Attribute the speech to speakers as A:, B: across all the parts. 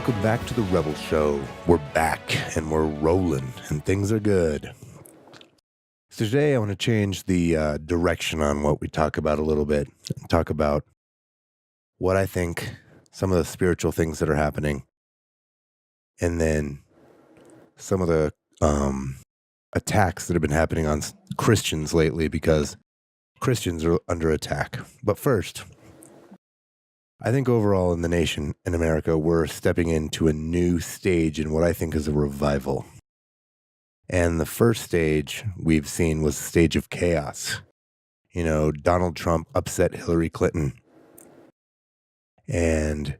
A: Welcome back to the Rebel Show. We're back and we're rolling and things are good. So today I want to change the direction on what we talk about a little bit. Talk about what I think some of the spiritual things that are happening, and then some of the attacks that have been happening on Christians lately, because Christians are under attack. But first, I think overall in the nation, in America, we're stepping into a new stage in what I think is a revival. And the first stage we've seen was the stage of chaos. You know, Donald Trump upset Hillary Clinton and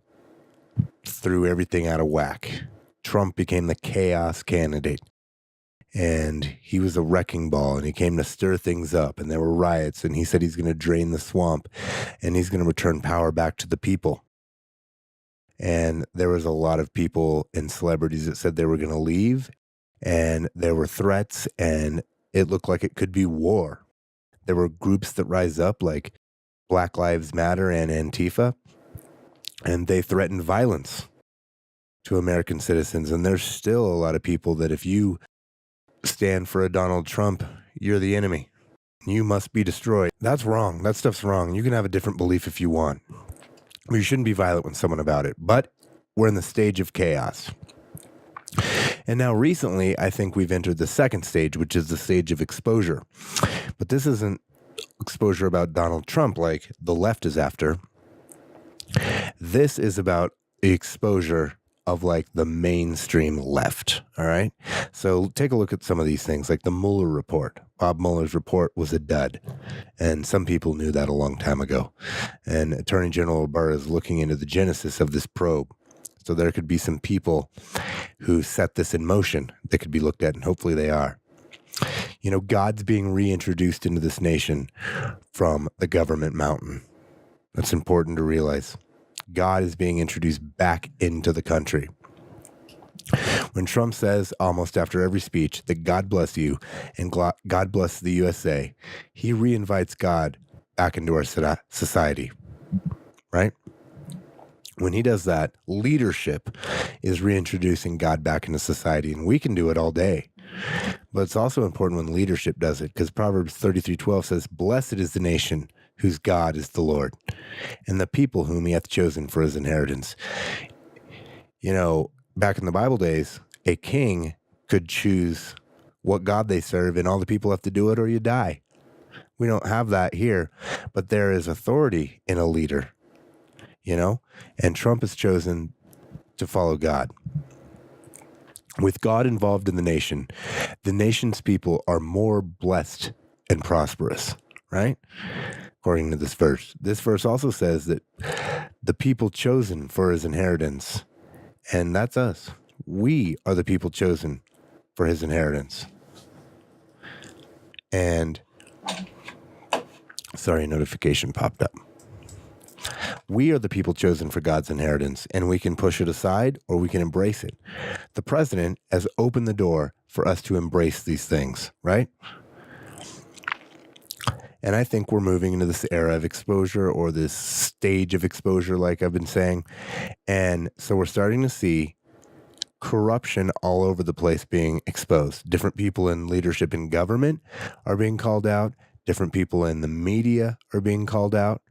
A: threw everything out of whack. Trump became the chaos candidate. And he was a wrecking ball, and he came to stir things up, and there were riots, and he said he's going to drain the swamp, and he's going to return power back to the people. And there was a lot of people and celebrities that said they were going to leave, and there were threats, and it looked like it could be war. There were groups that rise up like Black Lives Matter and Antifa, and they threatened violence to American citizens. And there's still a lot of people that if you stand for a Donald Trump, you're the enemy. You must be destroyed. That's wrong. That stuff's wrong. You can have a different belief if you want. You shouldn't be violent with someone about it. But we're in the stage of chaos. And now recently, I think we've entered the second stage, which is the stage of exposure. But this isn't exposure about Donald Trump like the left is after. This is about the exposure of like the mainstream left. All right. So take a look at some of these things, like the Mueller report. Bob Mueller's report was a dud. And some people knew that a long time ago. And Attorney General Barr is looking into the genesis of this probe. So there could be some people who set this in motion that could be looked at, and hopefully they are. You know, God's being reintroduced into this nation from the government mountain. That's important to realize. God is being introduced back into the country. When Trump says almost after every speech that God bless you and God bless the USA, he reinvites God back into our society, right? When he does that, leadership is reintroducing God back into society, and we can do it all day. But it's also important when leadership does it, because Proverbs 33:12 says, "Blessed is the nation whose God is the Lord, and the people whom he hath chosen for his inheritance." You know, back in the Bible days, a king could choose what God they serve, and all the people have to do it or you die. We don't have that here, but there is authority in a leader, you know, and Trump has chosen to follow God. With God involved in the nation's people are more blessed and prosperous, right? According to this verse. This verse also says that the people chosen for his inheritance, and that's us. We are the people chosen for his inheritance. And, sorry, notification popped up. We are the people chosen for God's inheritance, and we can push it aside or we can embrace it. The president has opened the door for us to embrace these things, right? And I think we're moving into this era of exposure, or this stage of exposure, like I've been saying. And so we're starting to see corruption all over the place being exposed. Different people in leadership in government are being called out. Different people in the media are being called out.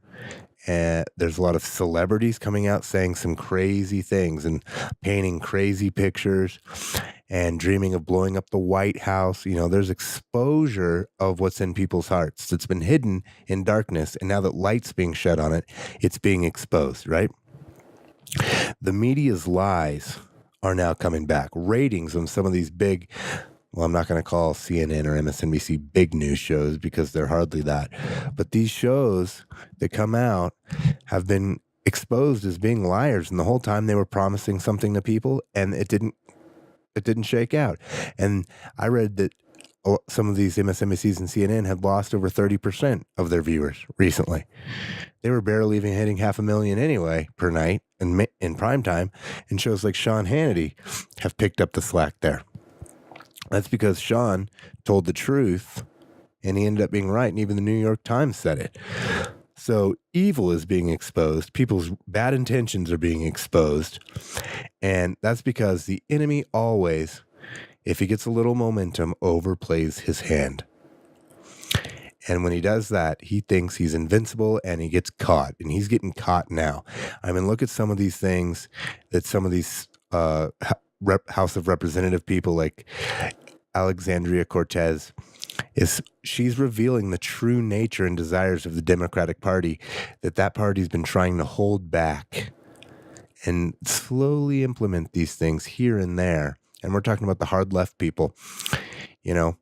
A: And there's a lot of celebrities coming out saying some crazy things and painting crazy pictures and dreaming of blowing up the White House. You know, there's exposure of what's in people's hearts that's been hidden in darkness. And now that light's being shed on it, it's being exposed, right? The media's lies are now coming back. Ratings on some of these big, well, I'm not going to call CNN or MSNBC big news shows because they're hardly that. But these shows that come out have been exposed as being liars. And the whole time they were promising something to people, and it didn't shake out. And I read that some of these MSNBCs and CNN had lost over 30% of their viewers recently. They were barely even hitting 500,000 anyway per night in prime time. And shows like Sean Hannity have picked up the slack there. That's because Sean told the truth, and he ended up being right, and even the New York Times said it. So evil is being exposed. People's bad intentions are being exposed. And that's because the enemy always, if he gets a little momentum, overplays his hand. And when he does that, he thinks he's invincible and he gets caught. And he's getting caught now. I mean, look at some of these things that some of these House of Representative people like Alexandria Cortez she's revealing the true nature and desires of the Democratic Party that party's been trying to hold back and slowly implement these things here and there. And we're talking about the hard left people. You know,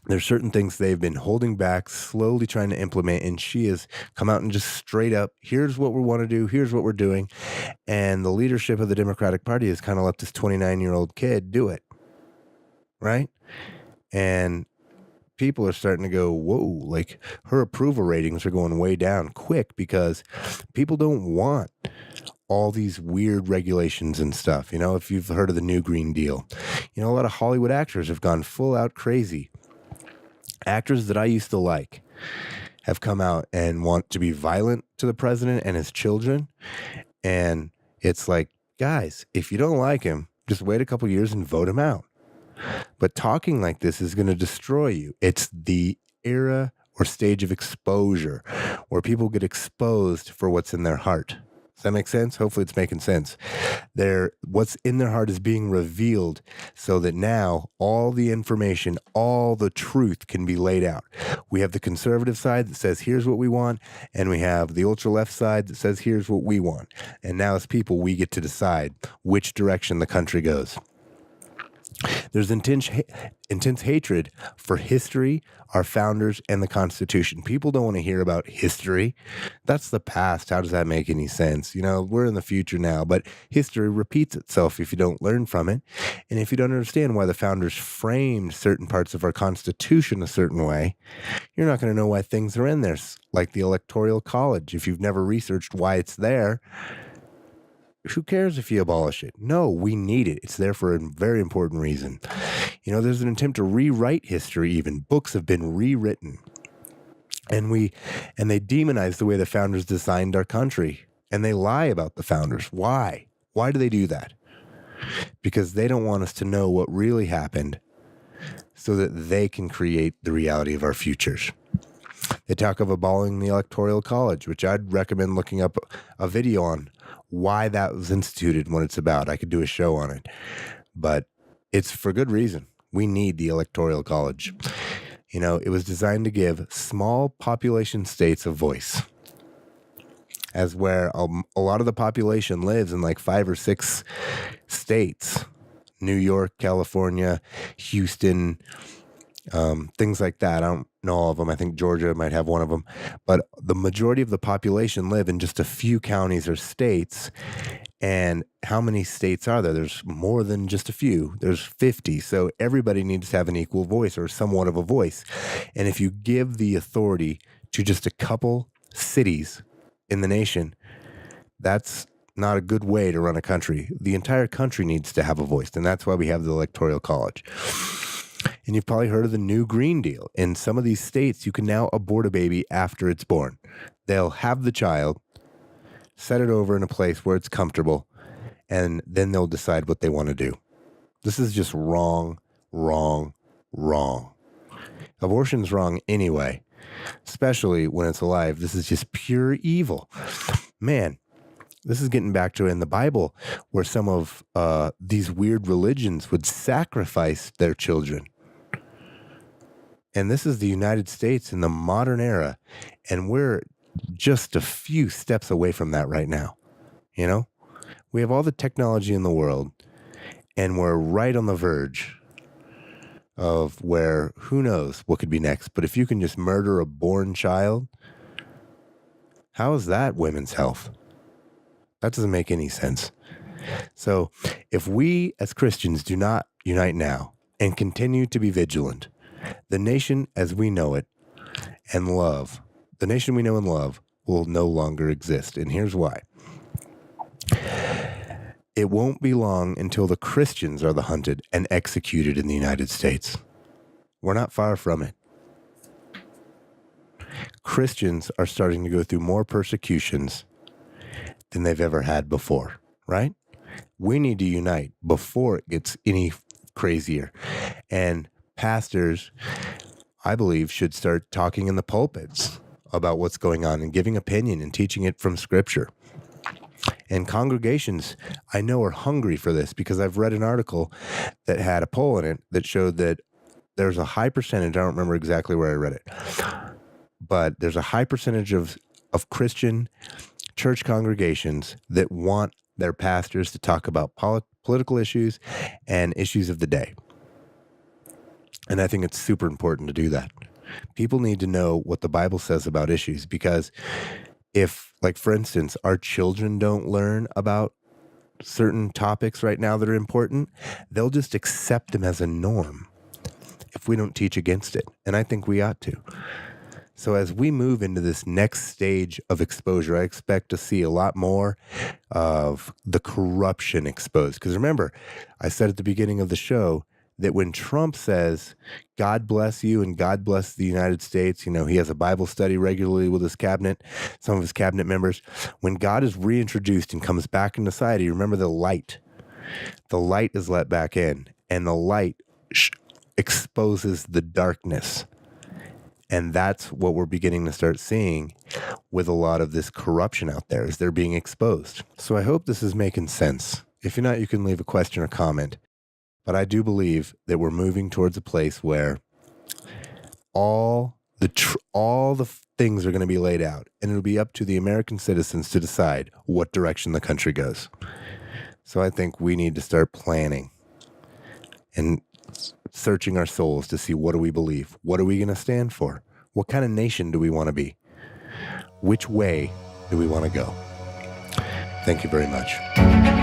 A: there's certain things they've been holding back, slowly trying to implement, and she has come out and just straight up, here's what we want to do, here's what we're doing. And the leadership of the Democratic Party has kind of let this 29-year-old kid do it. Right? And people are starting to go, whoa, like her approval ratings are going way down quick because people don't want all these weird regulations and stuff. You know, if you've heard of the New Green Deal, you know, a lot of Hollywood actors have gone full out crazy. Actors that I used to like have come out and want to be violent to the president and his children. And it's like, guys, if you don't like him, just wait a couple years and vote him out. But talking like this is going to destroy you. It's the era or stage of exposure where people get exposed for what's in their heart. Does that make sense? Hopefully it's making sense. What's in their heart is being revealed so that now all the information, all the truth can be laid out. We have the conservative side that says, here's what we want. And we have the ultra left side that says, here's what we want. And now as people, we get to decide which direction the country goes. There's intense hatred for history, our founders, and the Constitution. People don't want to hear about history. That's the past. How does that make any sense? You know, we're in the future now, but history repeats itself if you don't learn from it. And if you don't understand why the founders framed certain parts of our Constitution a certain way, you're not going to know why things are in there, like the Electoral College. If you've never researched why it's there, who cares if you abolish it? No, we need it. It's there for a very important reason. You know, there's an attempt to rewrite history even. Books have been rewritten. And they demonize the way the founders designed our country. And they lie about the founders. Why? Why do they do that? Because they don't want us to know what really happened so that they can create the reality of our futures. They talk of abolishing the Electoral College, which I'd recommend looking up a video on why that was instituted and what it's about. I could do a show on it, but it's for good reason. We need the Electoral College. You know, it was designed to give small population states a voice, as where a lot of the population lives in like 5 or 6 states, New York, California, Houston, things like that. I don't know all of them. I think Georgia might have one of them, but the majority of the population live in just a few counties or states. And how many states are there? There's more than just a few. There's 50. So everybody needs to have an equal voice or somewhat of a voice. And if you give the authority to just a couple cities in the nation, that's not a good way to run a country. The entire country needs to have a voice. And that's why we have the Electoral College. And you've probably heard of the New Green Deal. In some of these states, you can now abort a baby after it's born. They'll have the child, set it over in a place where it's comfortable, and then they'll decide what they want to do. This is just wrong, wrong, wrong. Abortion's wrong anyway, especially when it's alive. This is just pure evil. Man, this is getting back to in the Bible where some of these weird religions would sacrifice their children. And this is the United States in the modern era. And we're just a few steps away from that right now. You know, we have all the technology in the world and we're right on the verge of where who knows what could be next. But if you can just murder a born child, how is that women's health? That doesn't make any sense. So if we as Christians do not unite now and continue to be vigilant, the nation as we know it and love, the nation we know and love will no longer exist. And here's why. It won't be long until the Christians are the hunted and executed in the United States. We're not far from it. Christians are starting to go through more persecutions than they've ever had before, right? We need to unite before it gets any crazier. And pastors, I believe, should start talking in the pulpits about what's going on and giving opinion and teaching it from Scripture. And congregations, I know, are hungry for this because I've read an article that had a poll in it that showed that there's a high percentage, I don't remember exactly where I read it, but there's a high percentage of Christian church congregations that want their pastors to talk about political issues and issues of the day. And I think it's super important to do that. People need to know what the Bible says about issues, because if, like, for instance, our children don't learn about certain topics right now that are important, they'll just accept them as a norm if we don't teach against it. And I think we ought to. So as we move into this next stage of exposure, I expect to see a lot more of the corruption exposed. Because remember, I said at the beginning of the show that when Trump says, God bless you and God bless the United States, you know, he has a Bible study regularly with his cabinet, some of his cabinet members. When God is reintroduced and comes back into society, remember the light. The light is let back in, and the light exposes the darkness. And that's what we're beginning to start seeing with a lot of this corruption out there, is they're being exposed. So I hope this is making sense. If you're not, you can leave a question or comment. But I do believe that we're moving towards a place where all the things are going to be laid out, and it'll be up to the American citizens to decide what direction the country goes. So I think we need to start planning and searching our souls to see, what do we believe? What are we going to stand for? What kind of nation do we want to be? Which way do we want to go? Thank you very much.